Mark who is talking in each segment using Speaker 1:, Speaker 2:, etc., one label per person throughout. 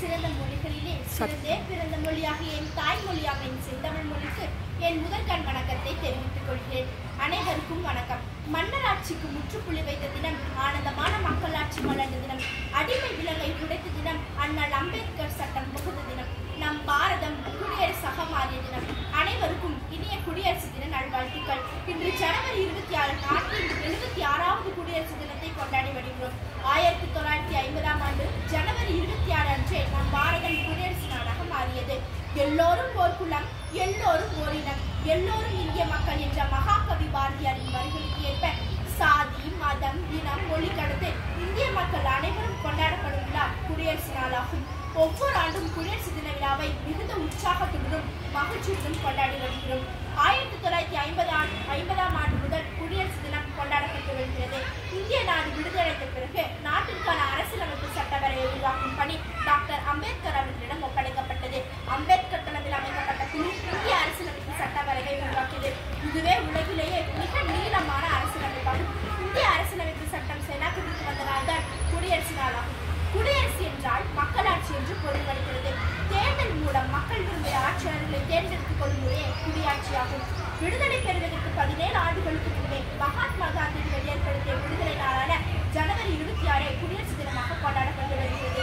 Speaker 1: சிறந்த மொழிகளிலே சிறந்தே பிறந்த மொழியாகிய என் தாய்மொழியாக என் செந்தமிழ் மொழிக்கு என் முதற்கண் வணக்கத்தை தெரிவித்துக் கொள்கிறேன். அனைவருக்கும் வணக்கம். மன்னராட்சிக்கு முற்றுப்புள்ளி வைத்த தினம், ஆனந்தமான மக்களாட்சி மலர்ந்த தினம், அடிமை விலங்கை உடைத்த தினம், அண்ணல் அம்பேத்கர் சட்டம் புகுந்த தினம், நம் பாரதம் குடியரசாக மாறிய தினம். அனைவருக்கும் இனிய குடியரசு தின நல்வாழ்த்துக்கள். இன்று ஜனவரி 26 நாட்டின் 76வது குடியரசு தினத்தை கொண்டாடி வருகிறோம். 1950ஆம் ஆண்டு ஜனவரி 26 அன்றே நம் பாரதம் குடியரசு நாடாக மாறியது. எல்லோரும் போர்க்குளம், எல்லோரும் ஓரினம், எல்லோரும் இந்திய மக்கள் என்ற மகாகவி பாரதியாரின் வரிகளுக்கு ஏற்ப சாதி, மதம், இனம், மொழி கடந்து இந்திய மக்கள் அனைவரும் கொண்டாடப்படும் விழா குடியரசு நாளாகும். ஒவ்வொரு ஆண்டும் குடியரசு தின விழாவை மிகுந்த உற்சாகத்துடனும் மகிழ்ச்சியுடன் கொண்டாடி வருகிறோம். 1950ஆம் ஆண்டு முதல் குடியரசு தினம் கொண்டாடப்பட்டு வருகிறது. இந்திய நாடு விடுதலைத்த பிறகு நாட்டிற்கான அரசியலமைப்பு சட்டவரையை உருவாக்கும் பணி டாக்டர் அம்பேத்கர் அவர்களிடம் ஒப்படைக்கப்பட்டது. அம்பேத்கர் தலைமையில் அமைக்கப்பட்ட குழு இந்திய அரசியலமைப்பு சட்டவரையை உருவாக்கியது. இதுவே உலகிலேயே மிக நீளமான அரசியலமைப்பாகும். இந்திய அரசியலமைப்பு சட்டம் செயலாக்கத்திற்கு வந்த நாள்தான் குடியரசு நாளாகும். குடியரசு என்றால் மக்களாட்சி என்று பொருள்படுகிறது. தேர்தல் மூலம் மக்கள் விரும்பிய ஆட்சியாளர்களை தேர்ந்தெடுத்துக் கொள்ளும் முறையே குடியாட்சியாகும். விடுதலை பெறுவதற்கு 17 ஆண்டுகளுக்கு முன்பே மகாத்மா காந்தியடிகள் ஏற்படுத்திய விடுதலை நாளான ஜனவரி 26 குடியரசு தினமாக கொண்டாடப்பட்டு வருகிறது.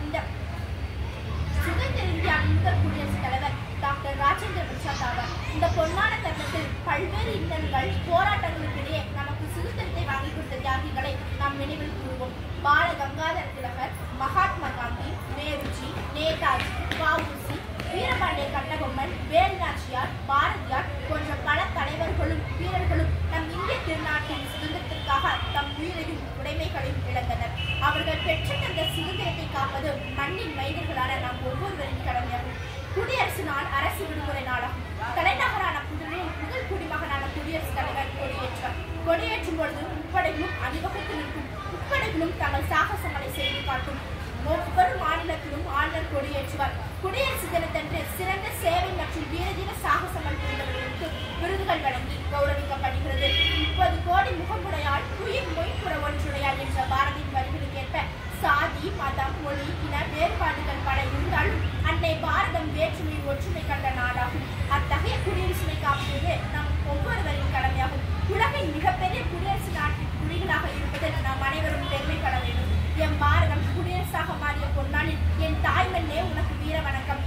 Speaker 1: இந்த சுதந்திர இந்தியாவின் முதல் குடியரசுத் தலைவர் டாக்டர் ராஜேந்திர பிரசாத் ஆவார். இந்த பொன்னான தருணத்தில் பல்வேறு இன்னல்கள், போராட்டங்களுக்கிடையே நமக்கு சுதந்திரத்தை வாங்கி கொடுத்த தியாகிகளை நாம் நினைவில் கூறுவோம். பால கங்காதர திலகர், மகாத்மா காந்தி, நேருஜி, நேதாஜி, வ.உ.சி., வீரபாண்டிய கட்டபொம்மன், வேலுநாச்சியார், பாரதியார் போன்ற பல தலைவர்களும் வீரர்களும் நம் இந்திய திருநாட்டின் சுதந்திரத்திற்காக தம் உயிரையும் உடைமைகளையும் இழந்தனர். அவர்கள் பெற்று தந்த சுதந்திரத்தை காப்பது மண்ணின் மைந்தர்களான நாம் ஒவ்வொருவரின் கடமையாகும். குடியரசு நாள் அரசு விடுமுறை நாளாகும். தலைநகரான புதுவையில் முதல் குடிமகனான குடியரசுத் தலைவர் கொடியேற்றார். கொடியேற்றும் பொழுது முப்படைகளும் அணிவகுத்து நிற்கும். முப்படைகளும் தங்கள் சாகசங்களை செய்து காட்டும். ஒவ்வொரு மாநிலத்திலும் ஆளுநர் கொடியேற்றுவார். குடியரசு தினத்தன்று சிறந்த சேவை மற்றும் வீரதீர சாகசங்கள் புரிந்தவர்களுக்கு விருதுகள் வழங்கி கௌரவிக்கப்படுகிறது. 30 கோடி முகமுடையால் உயிர் மொய்ப்புற ஒன்றுடையாள் என்ற பாரதியின் வரிகளுக்கேற்ப சாதி, மதம், மொழி, இன வேறுபாடுகள் பல இருந்தாலும் அன்னை பாரதம் வேற்றுமையில் ஒற்றுமை கண்ட நாடாகும். அத்தகைய குடியரசினை காப்பது நம் ஒவ்வொருவரின் கடமையாகும். உலகின் மிகப்பெரிய குடியரசு நாட்டின் குடிகளாக இருப்பதில் நாம் அனைவரும் பெருமைப்பட வேண்டும். என் பாரதம் குடியரசாக மாறிய பொன்னாளில் என் தாய்மண்ணே உனக்கு வீர வணக்கம்.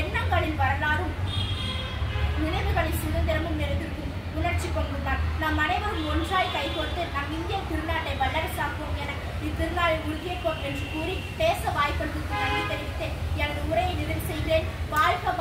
Speaker 1: எண்ணங்களில் வரலாறும் நினைவுகளில் சுதந்திரமும் நிறைந்திருக்கும் உணர்ச்சி பொங்கும் நாள். நாம் அனைவரும் ஒன்றாய் கைகோர்த்து நம் இந்திய திருநாட்டை வல்லரசாக்குவோம் என இத்திருநாளில் உறுதியேற்போம் என்று கூறி பேச வாய்ப்பளித்து நன்றி தெரிவித்து எனது உரையை நிறைவு செய்கிறேன். வாழ்க